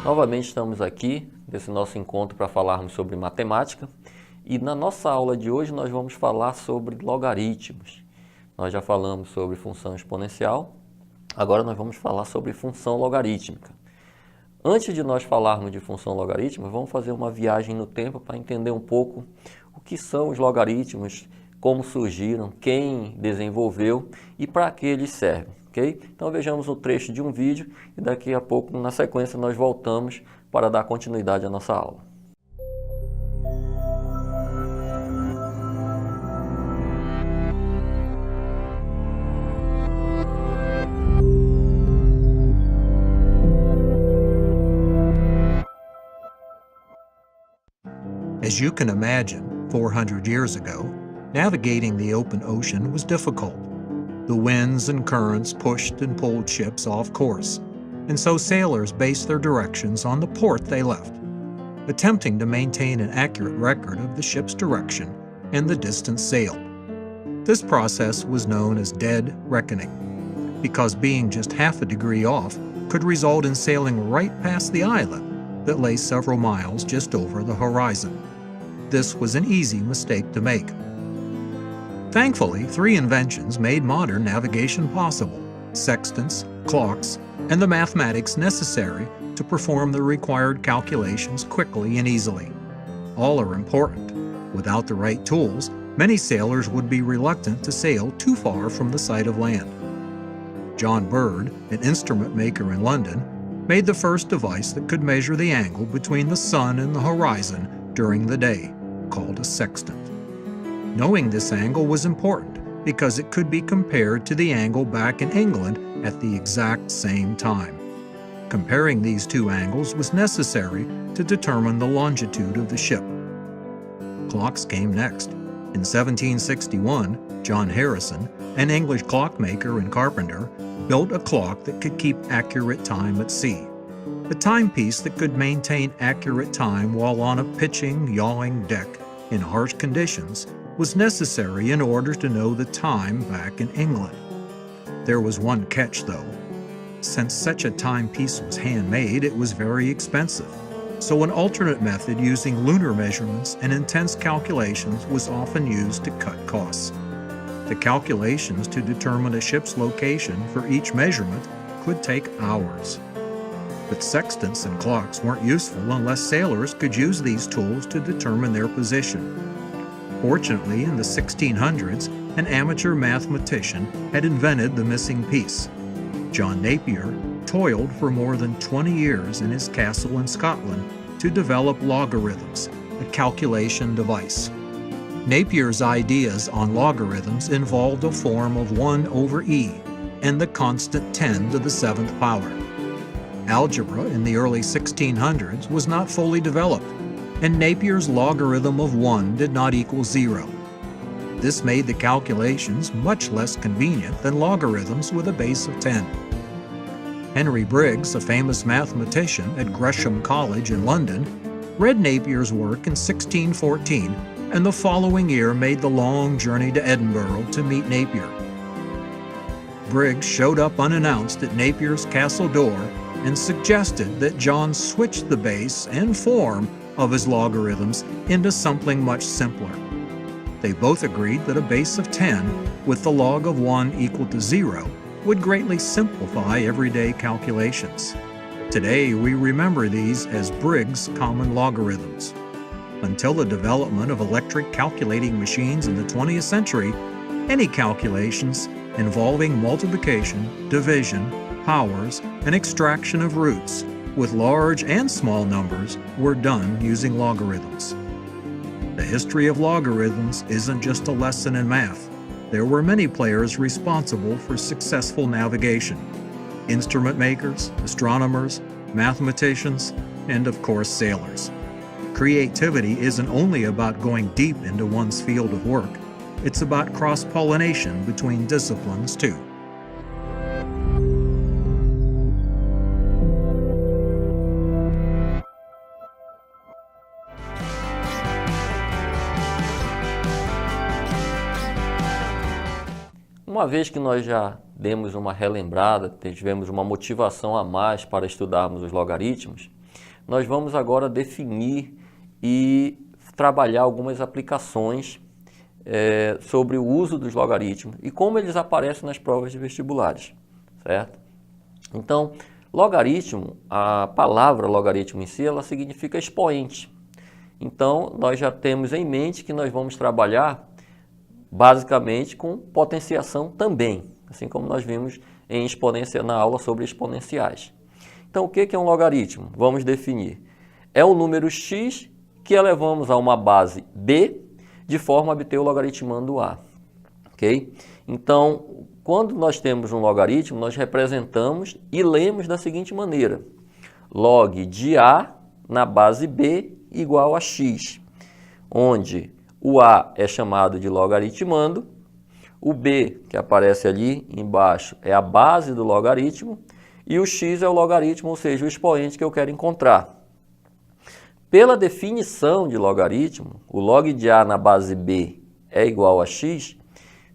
Novamente estamos aqui nesse nosso encontro para falarmos sobre matemática e na nossa aula de hoje nós vamos falar sobre logaritmos. Nós já falamos sobre função exponencial, agora nós vamos falar sobre função logarítmica. Antes de nós falarmos de função logarítmica, vamos fazer uma viagem no tempo para entender um pouco o que são os logaritmos, como surgiram, quem desenvolveu e para que eles servem. Okay? Então vejamos um trecho de um vídeo e daqui a pouco, na sequência, nós voltamos para dar continuidade à nossa aula. As you can imagine, 400 years ago, navigating the open ocean was difficult. The winds and currents pushed and pulled ships off course, and so sailors based their directions on the port they left, attempting to maintain an accurate record of the ship's direction and the distance sailed. This process was known as dead reckoning, because being just half a degree off could result in sailing right past the island that lay several miles just over the horizon. This was an easy mistake to make. Thankfully, 3 inventions made modern navigation possible: sextants, clocks, and the mathematics necessary to perform the required calculations quickly and easily. All are important. Without the right tools, many sailors would be reluctant to sail too far from the sight of land. John Bird, an instrument maker in London, made the first device that could measure the angle between the sun and the horizon during the day, called a sextant. Knowing this angle was important because it could be compared to the angle back in England at the exact same time. Comparing these 2 angles was necessary to determine the longitude of the ship. Clocks came next. In 1761, John Harrison, an English clockmaker and carpenter, built a clock that could keep accurate time at sea. A timepiece that could maintain accurate time while on a pitching, yawing deck in harsh conditions was necessary in order to know the time back in England. There was one catch, though. Since such a timepiece was handmade, it was very expensive, so an alternate method using lunar measurements and intense calculations was often used to cut costs. The calculations to determine a ship's location for each measurement could take hours. But sextants and clocks weren't useful unless sailors could use these tools to determine their position. Fortunately, in the 1600s, an amateur mathematician had invented the missing piece. John Napier toiled for more than 20 years in his castle in Scotland to develop logarithms, a calculation device. Napier's ideas on logarithms involved a form of 1 over e and the constant 10 to the 7th power. Algebra in the early 1600s was not fully developed, and Napier's logarithm of 1 did not equal 0. This made the calculations much less convenient than logarithms with a base of 10. Henry Briggs, a famous mathematician at Gresham College in London, read Napier's work in 1614, and the following year made the long journey to Edinburgh to meet Napier. Briggs showed up unannounced at Napier's castle door and suggested that John switch the base and form of his logarithms into something much simpler. They both agreed that a base of 10 with the log of 1 equal to 0 would greatly simplify everyday calculations. Today we remember these as Briggs' common logarithms. Until the development of electric calculating machines in the 20th century, any calculations involving multiplication, division, powers, and extraction of roots with large and small numbers were done using logarithms. The history of logarithms isn't just a lesson in math. There were many players responsible for successful navigation: instrument makers, astronomers, mathematicians, and of course sailors. Creativity isn't only about going deep into one's field of work, it's about cross-pollination between disciplines too. Uma vez que nós já demos uma relembrada, tivemos uma motivação a mais para estudarmos os logaritmos, nós vamos agora definir e trabalhar algumas aplicações sobre o uso dos logaritmos e como eles aparecem nas provas de vestibulares, certo? Então, logaritmo, a palavra logaritmo em si, ela significa expoente. Então, nós já temos em mente que nós vamos trabalhar basicamente com potenciação também, assim como nós vimos em exponência na aula sobre exponenciais. Então, o que é um logaritmo? Vamos definir. É um número x que elevamos a uma base b de forma a obter o logaritmando a. Ok? Então, quando nós temos um logaritmo, nós representamos e lemos da seguinte maneira. Log de a na base b igual a x, onde o a é chamado de logaritmando, o b, que aparece ali embaixo, é a base do logaritmo, e o x é o logaritmo, ou seja, o expoente que eu quero encontrar. Pela definição de logaritmo, o log de a na base b é igual a x,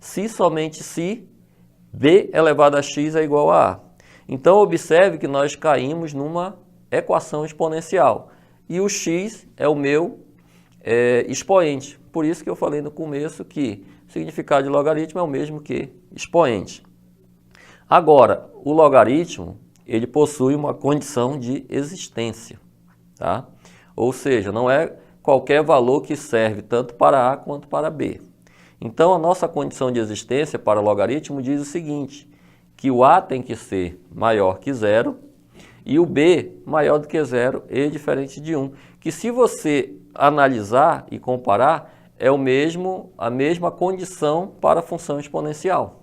se somente se b elevado a x é igual a a. Então, observe que nós caímos numa equação exponencial. E o x é o meu expoente. Por isso que eu falei no começo que o significado de logaritmo é o mesmo que expoente. Agora, o logaritmo, ele possui uma condição de existência, tá? Ou seja, não é qualquer valor que serve tanto para A quanto para B. Então, a nossa condição de existência para o logaritmo diz o seguinte, que o A tem que ser maior que zero e o B maior do que zero e diferente de 1. Que se você analisar e comparar, é a mesma condição para a função exponencial.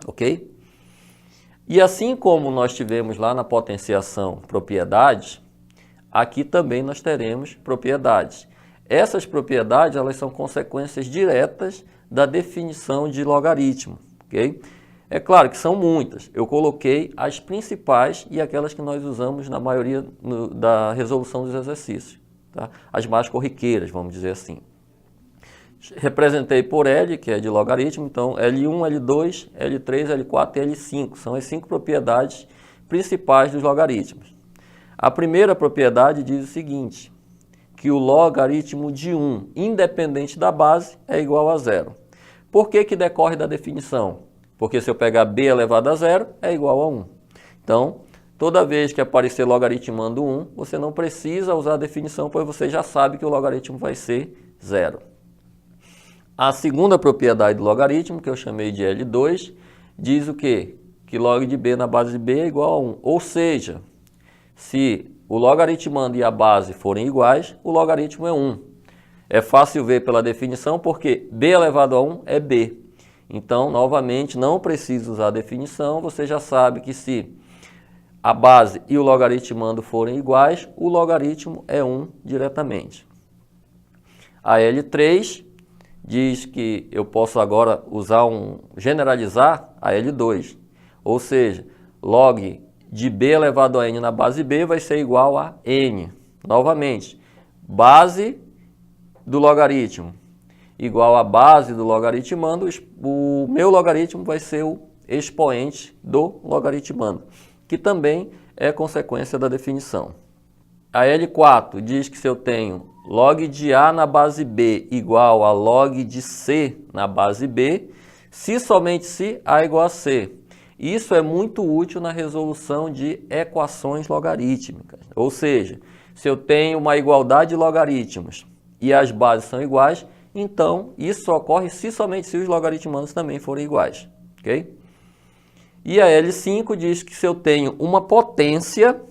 Ok? E assim como nós tivemos lá na potenciação propriedades, aqui também nós teremos propriedades. Essas propriedades, elas são consequências diretas da definição de logaritmo, ok? É claro que são muitas. Eu coloquei as principais e aquelas que nós usamos na maioria da resolução dos exercícios, tá? As mais corriqueiras, vamos dizer assim. Representei por L, que é de logaritmo, então L1, L2, L3, L4 e L5. São as 5 propriedades principais dos logaritmos. A primeira propriedade diz o seguinte, que o logaritmo de 1, independente da base, é igual a zero. Por que que decorre da definição? Porque se eu pegar b elevado a zero, é igual a 1. Então, toda vez que aparecer logaritmando 1, você não precisa usar a definição, pois você já sabe que o logaritmo vai ser zero. A segunda propriedade do logaritmo, que eu chamei de L2, diz o quê? Que log de b na base de b é igual a 1. Ou seja, se o logaritmando e a base forem iguais, o logaritmo é 1. É fácil ver pela definição porque b elevado a 1 é b. Então, novamente, não precisa usar a definição, você já sabe que se a base e o logaritmando forem iguais, o logaritmo é 1 diretamente. A L3 diz que eu posso agora generalizar a L2, ou seja, log de b elevado a n na base b vai ser igual a n. Novamente, base do logaritmo igual a base do logaritmando, o meu logaritmo vai ser o expoente do logaritmando, que também é consequência da definição. A L4 diz que se eu tenho log de a na base b igual a log de c na base b, se somente se a é igual a c. Isso é muito útil na resolução de equações logarítmicas. Ou seja, se eu tenho uma igualdade de logaritmos e as bases são iguais, então isso ocorre se somente se os logaritmandos também forem iguais. Okay? E a L5 diz que se eu tenho uma potência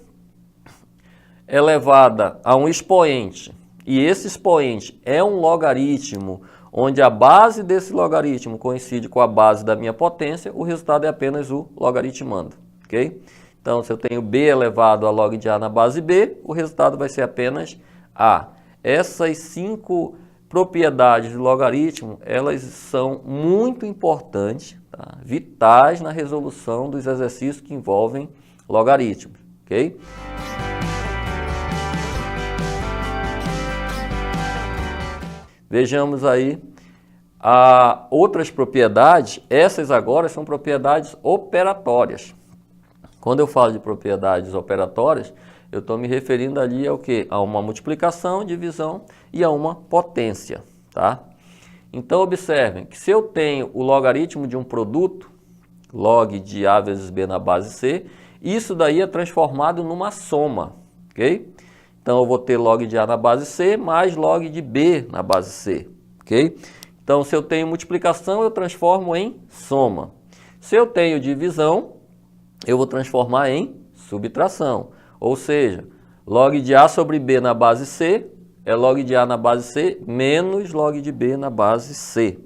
elevada a um expoente, e esse expoente é um logaritmo onde a base desse logaritmo coincide com a base da minha potência, o resultado é apenas o logaritmando. Okay? Então, se eu tenho b elevado a log de a na base b, o resultado vai ser apenas a. Essas 5 propriedades do logaritmo, elas são muito importantes, tá? Vitais na resolução dos exercícios que envolvem logaritmos. Okay? Vejamos aí outras propriedades, essas agora são propriedades operatórias. Quando eu falo de propriedades operatórias, Eu estou me referindo ali ao quê? A uma multiplicação, divisão e a uma potência, tá? Então, observem que se eu tenho o logaritmo de um produto, log de A vezes B na base C, isso daí é transformado numa soma, ok? Então, eu vou ter log de A na base C mais log de B na base C, ok? Então, se eu tenho multiplicação, eu transformo em soma. Se eu tenho divisão, eu vou transformar em subtração. Ou seja, log de A sobre B na base C é log de A na base C menos log de B na base C.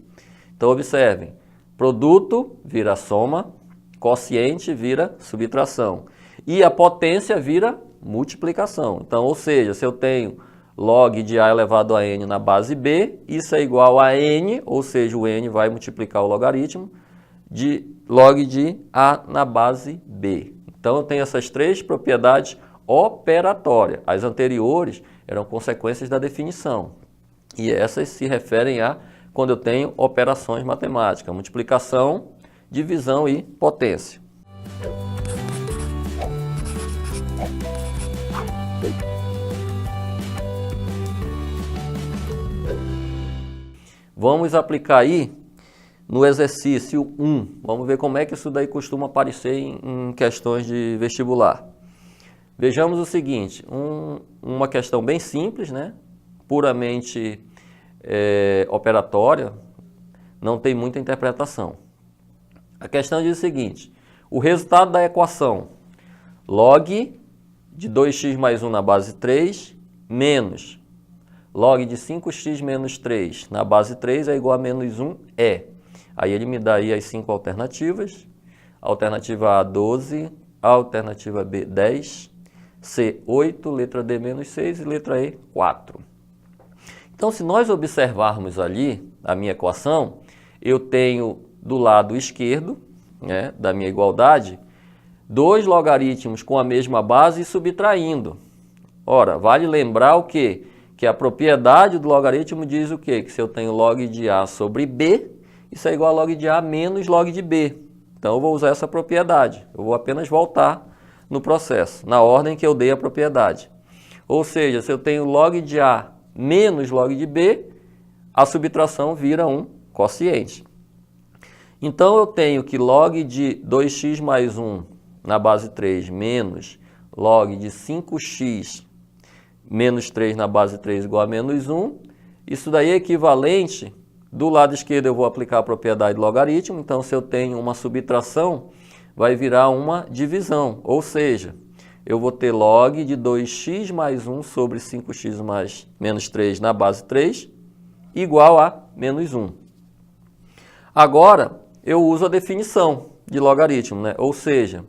Então, observem, produto vira soma, quociente vira subtração e a potência vira multiplicação. Então, ou seja, se eu tenho log de A elevado a N na base B, isso é igual a N, ou seja, o N vai multiplicar o logaritmo de log de A na base B. Então, eu tenho essas três propriedades operatórias. As anteriores eram consequências da definição. E essas se referem a quando eu tenho operações matemáticas, multiplicação, divisão e potência. Vamos aplicar aí no exercício 1. Vamos ver como é que isso daí costuma aparecer em questões de vestibular. Vejamos o seguinte, uma questão bem simples, né? Puramente operatória, não tem muita interpretação. A questão diz o seguinte, o resultado da equação log de 2x mais 1 na base 3 menos log de 5x menos 3 na base 3 é igual a menos 1 é. Aí ele me dá aí as 5 alternativas. Alternativa A, 12. Alternativa B, 10. C, 8. Letra D, menos 6. E letra E, 4. Então, se nós observarmos ali a minha equação, eu tenho do lado esquerdo, né, da minha igualdade, dois logaritmos com a mesma base e subtraindo. Ora, vale lembrar o quê? Que a propriedade do logaritmo diz o quê? Que se eu tenho log de A sobre B, isso é igual a log de A menos log de B. Então, eu vou usar essa propriedade. Eu vou apenas voltar no processo, na ordem que eu dei a propriedade. Ou seja, se eu tenho log de A menos log de B, a subtração vira um quociente. Então, eu tenho que log de 2x mais 1 na base 3 menos log de 5x menos 3 na base 3 igual a menos 1. Isso daí é equivalente, do lado esquerdo eu vou aplicar a propriedade do logaritmo, então se eu tenho uma subtração, vai virar uma divisão, ou seja, eu vou ter log de 2x mais 1 sobre 5x mais menos 3 na base 3 igual a menos 1. Agora, eu uso a definição de logaritmo, né? Ou seja,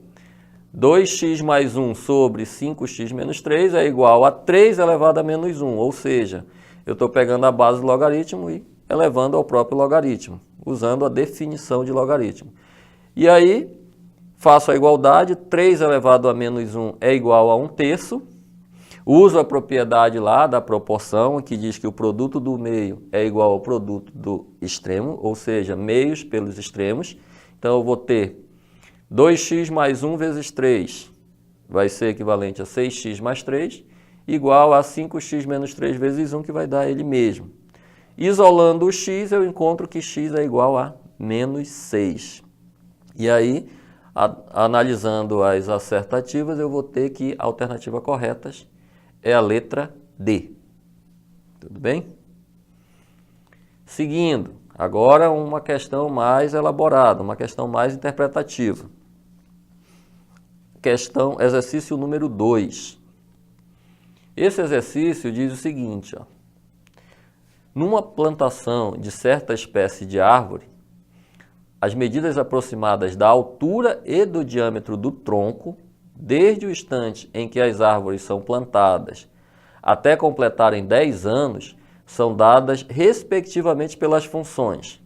2x mais 1 sobre 5x menos 3 é igual a 3 elevado a menos 1, ou seja, eu estou pegando a base do logaritmo e elevando ao próprio logaritmo, usando a definição de logaritmo. E aí, faço a igualdade, 3 elevado a menos 1 é igual a 1/3, uso a propriedade lá da proporção, que diz que o produto do meio é igual ao produto do extremo, ou seja, meios pelos extremos, então eu vou ter 2x mais 1 vezes 3 vai ser equivalente a 6x mais 3, igual a 5x menos 3 vezes 1, que vai dar ele mesmo. Isolando o x, eu encontro que x é igual a menos 6. E aí, analisando as acertativas, eu vou ter que a alternativa correta é a letra D. Tudo bem? Seguindo, agora uma questão mais elaborada, uma questão mais interpretativa. Questão, exercício número 2. Esse exercício diz o seguinte, ó. Numa plantação de certa espécie de árvore, as medidas aproximadas da altura e do diâmetro do tronco, desde o instante em que as árvores são plantadas até completarem 10 anos, são dadas respectivamente pelas funções.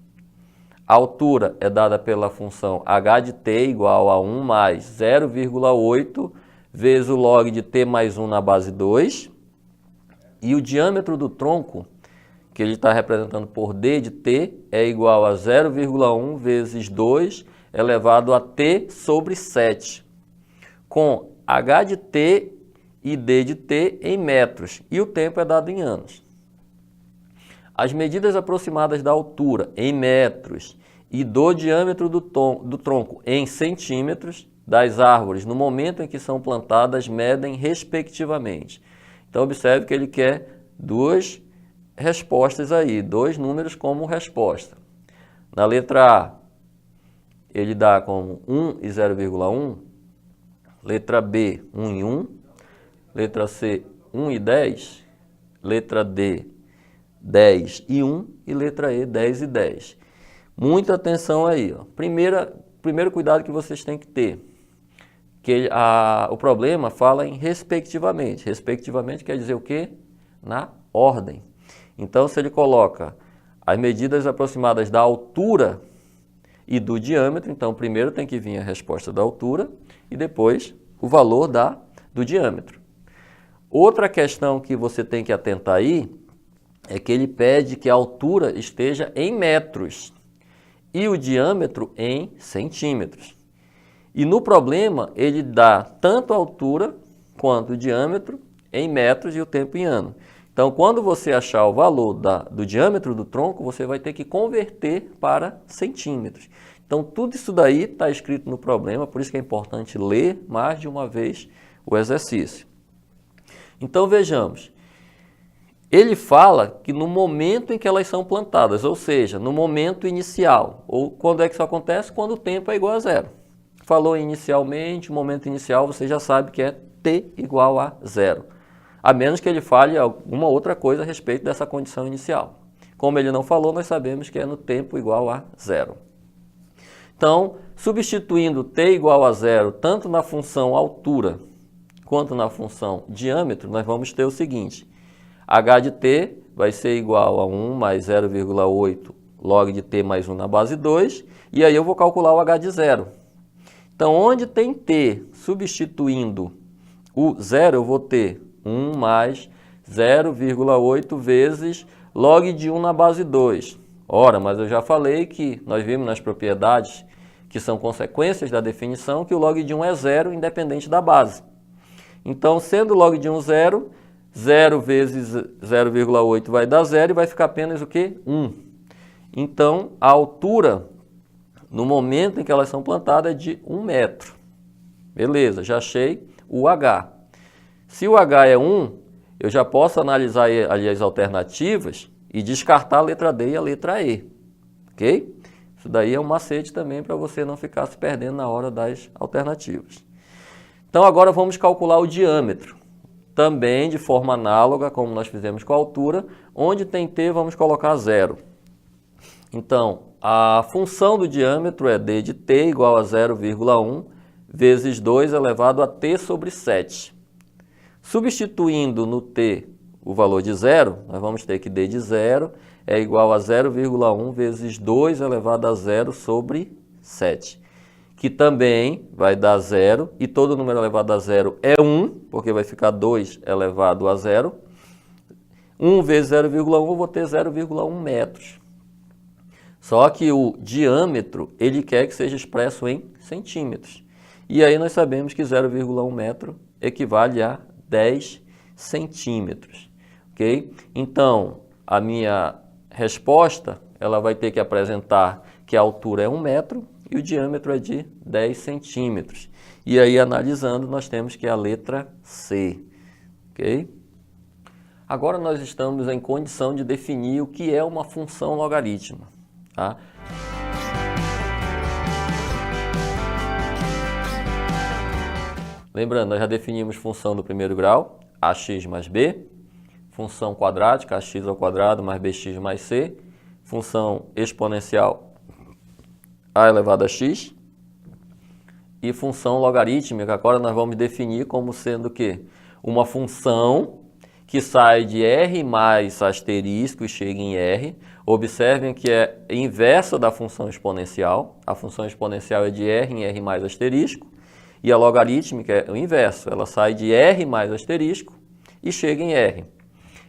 A altura é dada pela função h de t igual a 1 mais 0,8 vezes o log de t mais 1 na base 2. E o diâmetro do tronco, que ele está representando por d de t, é igual a 0,1 vezes 2 elevado a t sobre 7. Com h de t e D de T em metros, e o tempo é dado em anos. As medidas aproximadas da altura em metros e do diâmetro do tronco em centímetros das árvores no momento em que são plantadas medem respectivamente. Então observe que ele quer duas respostas aí, dois números como resposta. Na letra A, ele dá como 1 e 0,1, letra B, 1 e 1, letra C, 1 e 10, letra D, 10 e 1 e letra E, 10 e 10. Muita atenção aí. Ó. Primeiro cuidado que vocês têm que ter, que o problema fala em respectivamente. Respectivamente quer dizer o quê? Na ordem. Então, se ele coloca as medidas aproximadas da altura e do diâmetro, então primeiro tem que vir a resposta da altura e depois o valor do diâmetro. Outra questão que você tem que atentar aí é que ele pede que a altura esteja em metros e o diâmetro em centímetros. E no problema ele dá tanto a altura quanto o diâmetro em metros e o tempo em ano. Então, quando você achar o valor do diâmetro do tronco, você vai ter que converter para centímetros. Então, tudo isso daí está escrito no problema, por isso que é importante ler mais de uma vez o exercício. Então, vejamos. Ele fala que no momento em que elas são plantadas, ou seja, no momento inicial. Ou quando é que isso acontece? Quando o tempo é igual a zero. Falou inicialmente, o momento inicial você já sabe que é t igual a zero. A menos que ele fale alguma outra coisa a respeito dessa condição inicial. Como ele não falou, nós sabemos que é no tempo igual a zero. Então, substituindo t igual a zero tanto na função altura quanto na função diâmetro, nós vamos ter o seguinte. H de t vai ser igual a 1 mais 0,8 log de t mais 1 na base 2. E aí eu vou calcular o h de zero. Então, onde tem t substituindo o zero, eu vou ter 1 mais 0,8 vezes log de 1 na base 2. Ora, mas eu já falei que nós vimos nas propriedades que são consequências da definição que o log de 1 é zero independente da base. Então, sendo log de 1 zero, 0 vezes 0,8 vai dar 0 e vai ficar apenas o quê? 1. Então, a altura, no momento em que elas são plantadas, é de 1 metro. Beleza, já achei o H. Se o H é 1, eu já posso analisar ali as alternativas e descartar a letra D e a letra E. Ok? Isso daí é um macete também para você não ficar se perdendo na hora das alternativas. Então, agora vamos calcular o diâmetro. Também de forma análoga, como nós fizemos com a altura, onde tem t, vamos colocar 0. Então, a função do diâmetro é d de t igual a 0,1 vezes 2 elevado a t sobre 7. Substituindo no t o valor de 0, nós vamos ter que d de 0 é igual a 0,1 vezes 2 elevado a 0 sobre 7. Que também vai dar 0, e todo número elevado a 0 é 1, porque vai ficar 2 elevado a 0. 1 vezes 0,1 eu vou ter 0,1 metros. Só que o diâmetro, ele quer que seja expresso em centímetros. E aí nós sabemos que 0,1 metro equivale a 10 centímetros. Ok? Então, a minha resposta, ela vai ter que apresentar que a altura é 1 metro, e o diâmetro é de 10 centímetros. E aí, analisando, nós temos que é a letra C. Ok? Agora nós estamos em condição de definir o que é uma função logarítmica. Tá? Lembrando, nós já definimos função do primeiro grau, ax mais b, função quadrática, ax ao quadrado mais bx mais c, função exponencial, a elevado a x, e função logarítmica, agora nós vamos definir como sendo o quê? Uma função que sai de r mais asterisco e chega em r. Observem que é inversa da função exponencial. A função exponencial é de r em r mais asterisco, e a logarítmica é o inverso, ela sai de r mais asterisco e chega em r.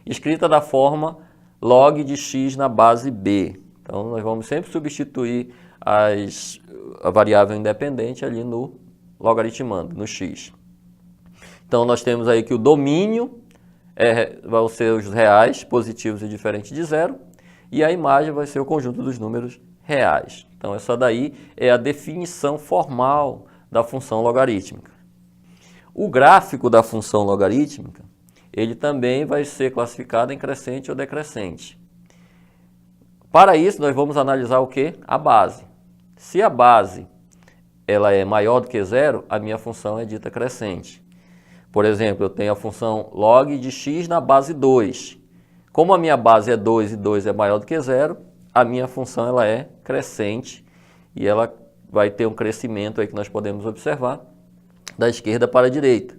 Escrita da forma log de x na base b. Então, nós vamos sempre substituir a variável independente ali no logaritmando, no x. Então, nós temos aí que o domínio vão ser os reais, positivos e diferentes de zero, e a imagem vai ser o conjunto dos números reais. Então, essa daí é a definição formal da função logarítmica. O gráfico da função logarítmica, ele também vai ser classificado em crescente ou decrescente. Para isso, nós vamos analisar o quê? A base. Se a base ela é maior do que zero, a minha função é dita crescente. Por exemplo, eu tenho a função log de x na base 2. Como a minha base é 2 e 2 é maior do que zero, a minha função ela é crescente e ela vai ter um crescimento aí que nós podemos observar da esquerda para a direita.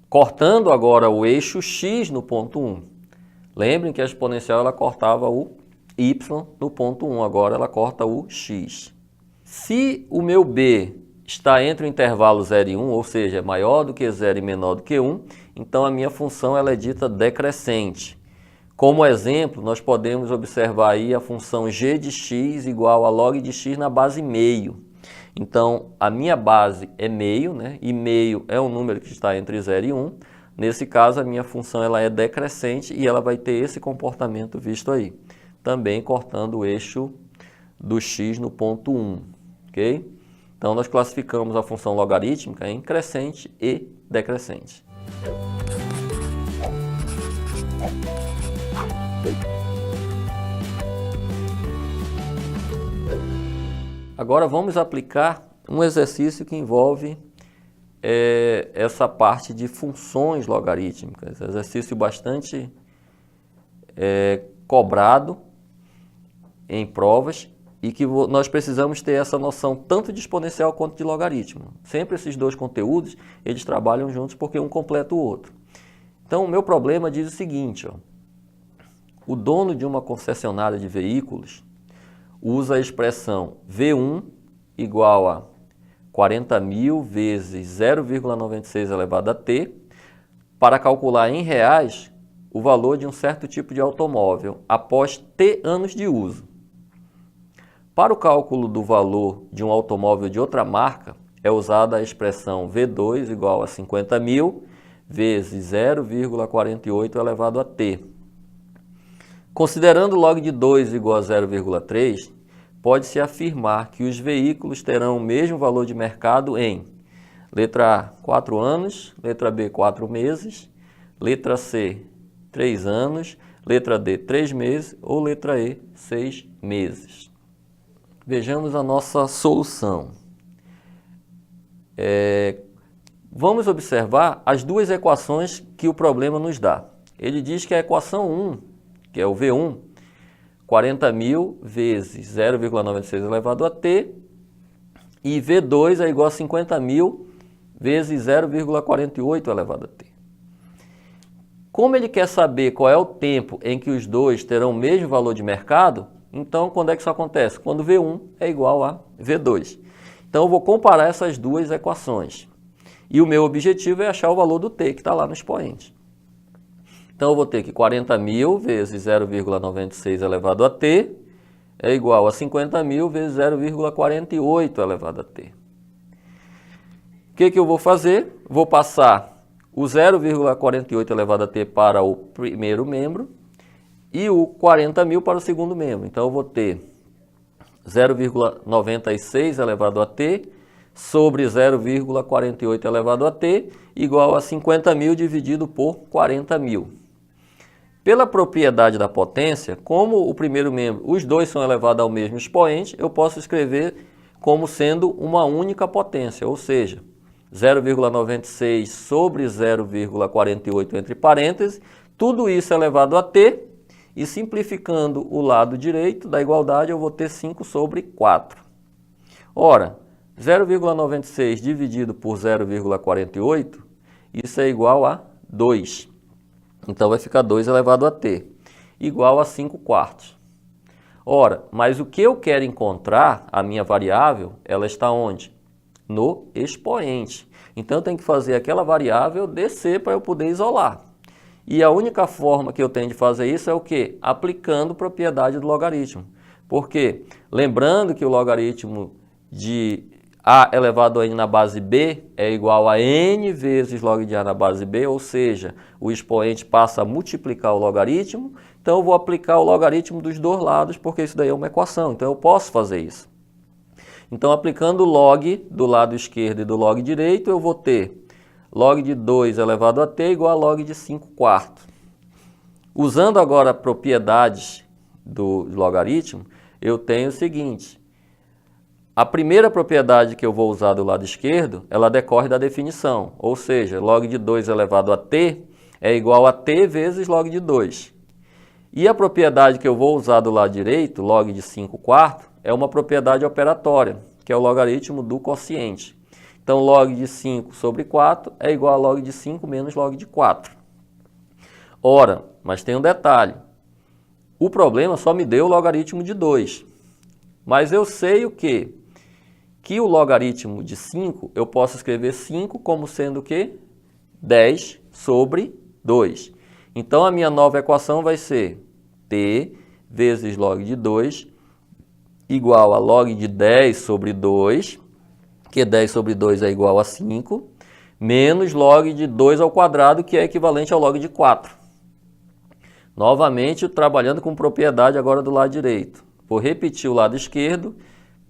Cortando agora o eixo x no ponto 1. Lembrem que a exponencial ela cortava o y no ponto 1, agora ela corta o x. Se o meu b está entre o intervalo 0 e 1, ou seja, é maior do que 0 e menor do que 1, então a minha função ela é dita decrescente. Como exemplo, nós podemos observar aí a função g de x igual a log de x na base meio. Então, a minha base é meio, né? E meio é um número que está entre 0 e 1. Nesse caso, a minha função ela é decrescente e ela vai ter esse comportamento visto aí. Também cortando o eixo do x no ponto 1, ok? Então, nós classificamos a função logarítmica em crescente e decrescente. Agora, vamos aplicar um exercício que envolve essa parte de funções logarítmicas. Exercício bastante cobrado em provas e que nós precisamos ter essa noção tanto de exponencial quanto de logaritmo. Sempre esses dois conteúdos, eles trabalham juntos porque um completa o outro. Então, o meu problema diz o seguinte, ó, o dono de uma concessionária de veículos usa a expressão V1 igual a 40.000 vezes 0,96 elevado a t para calcular em reais o valor de um certo tipo de automóvel após t anos de uso. Para o cálculo do valor de um automóvel de outra marca, é usada a expressão V2 igual a 50.000 vezes 0,48 elevado a t. Considerando log de 2 igual a 0,3, pode-se afirmar que os veículos terão o mesmo valor de mercado em letra A, 4 anos, letra B, 4 meses, letra C, 3 anos, letra D, 3 meses ou letra E, 6 meses. Vejamos a nossa solução. Vamos observar as duas equações que o problema nos dá. Ele diz que a equação 1, que é o V1, 40.000 vezes 0,96 elevado a t, e V2 é igual a 50.000 vezes 0,48 elevado a t. Como ele quer saber qual é o tempo em que os dois terão o mesmo valor de mercado, então quando é que isso acontece? Quando V1 é igual a V2. Então eu vou comparar essas duas equações. E o meu objetivo é achar o valor do t, que está lá no expoente. Então eu vou ter que 40.000 vezes 0,96 elevado a t é igual a 50.000 vezes 0,48 elevado a t. O que eu vou fazer? Vou passar o 0,48 elevado a t para o primeiro membro e o 40.000 para o segundo membro. Então eu vou ter 0,96 elevado a t sobre 0,48 elevado a t igual a 50.000 dividido por 40.000. Pela propriedade da potência, como o primeiro membro, os dois são elevados ao mesmo expoente, eu posso escrever como sendo uma única potência, ou seja, 0,96 sobre 0,48 entre parênteses, tudo isso elevado a t, e simplificando o lado direito da igualdade, eu vou ter 5 sobre 4. Ora, 0,96 dividido por 0,48, isso é igual a 2. Então vai ficar 2 elevado a t, igual a 5 quartos. Ora, mas o que eu quero encontrar, a minha variável, ela está onde? No expoente. Então eu tenho que fazer aquela variável descer para eu poder isolar. E a única forma que eu tenho de fazer isso é o quê? Aplicando propriedade do logaritmo. Por quê? Lembrando que o logaritmo de A elevado a n na base b é igual a n vezes log de a na base b, ou seja, o expoente passa a multiplicar o logaritmo, então eu vou aplicar o logaritmo dos dois lados, porque isso daí é uma equação, então eu posso fazer isso. Então, aplicando o log do lado esquerdo e do log direito, eu vou ter log de 2 elevado a t igual a log de 5/4. Usando agora propriedades do logaritmo, eu tenho o seguinte: a primeira propriedade que eu vou usar do lado esquerdo, ela decorre da definição, ou seja, log de 2 elevado a t é igual a t vezes log de 2. E a propriedade que eu vou usar do lado direito, log de 5/4, é uma propriedade operatória, que é o logaritmo do quociente. Então, log de 5 sobre 4 é igual a log de 5 menos log de 4. Ora, mas tem um detalhe. O problema só me deu o logaritmo de 2. Mas eu sei o quê? Que o logaritmo de 5, eu posso escrever 5 como sendo o quê? 10 sobre 2. Então, a minha nova equação vai ser t vezes log de 2 igual a log de 10 sobre 2, que 10 sobre 2 é igual a 5, menos log de 2 ao quadrado, que é equivalente ao log de 4. Novamente, trabalhando com propriedade agora do lado direito. Vou repetir o lado esquerdo,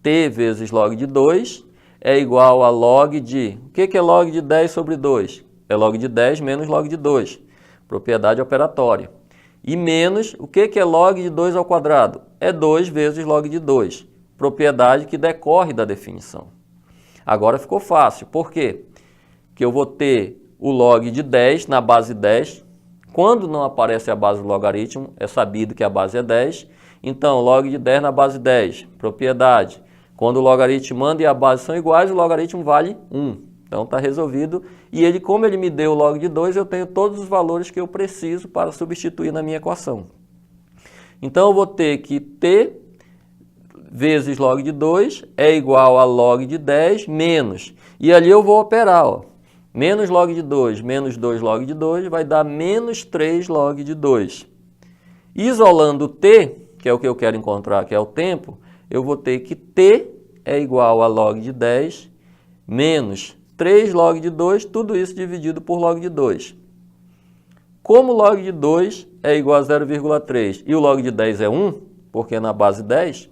t vezes log de 2 é igual a log de... O que é log de 10 sobre 2? É log de 10 menos log de 2, propriedade operatória. E menos, o que é log de 2 ao quadrado? É 2 vezes log de 2, propriedade que decorre da definição. Agora ficou fácil, por quê? Porque eu vou ter o log de 10 na base 10, quando não aparece a base do logaritmo, é sabido que a base é 10, então log de 10 na base 10, propriedade. Quando o logaritmando e a base são iguais, o logaritmo vale 1. Então está resolvido, e ele, como ele me deu o log de 2, eu tenho todos os valores que eu preciso para substituir na minha equação. Então eu vou ter que t vezes log de 2 é igual a log de 10 menos, e ali eu vou operar, ó, menos log de 2 menos 2 log de 2 vai dar menos 3 log de 2. Isolando o t, que é o que eu quero encontrar, que é o tempo, eu vou ter que t é igual a log de 10 menos 3 log de 2, tudo isso dividido por log de 2. Como log de 2 é igual a 0,3 e o log de 10 é 1, porque é na base 10,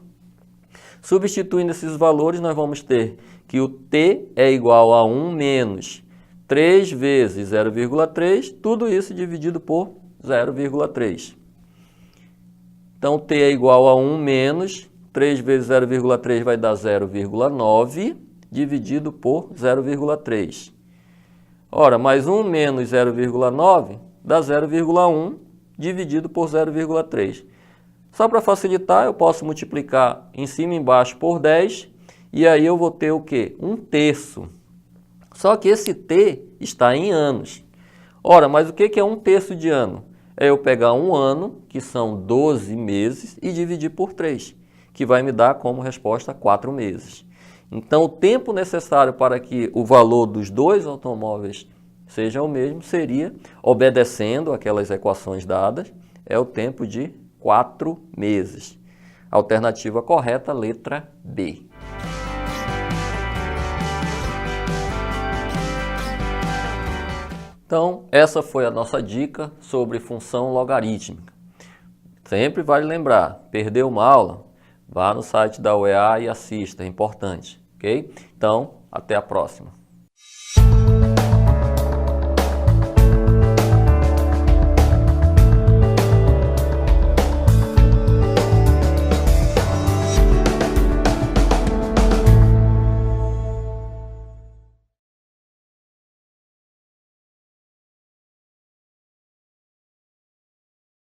substituindo esses valores, nós vamos ter que o t é igual a 1 menos 3 vezes 0,3, tudo isso dividido por 0,3. Então, t é igual a 1 menos 3 vezes 0,3 vai dar 0,9, dividido por 0,3. Ora, mais 1 menos 0,9 dá 0,1 dividido por 0,3. Só para facilitar, eu posso multiplicar em cima e embaixo por 10, e aí eu vou ter o quê? 1/3. Só que esse t está em anos. Ora, mas o que é 1/3 de ano? É eu pegar um ano, que são 12 meses, e dividir por 3, que vai me dar como resposta 4 meses. Então, o tempo necessário para que o valor dos dois automóveis seja o mesmo seria, obedecendo aquelas equações dadas, é o tempo de 4 meses. Alternativa correta, letra B. Então, essa foi a nossa dica sobre função logarítmica. Sempre vale lembrar, perdeu uma aula? Vá no site da UEA e assista, é importante, ok? Então, até a próxima.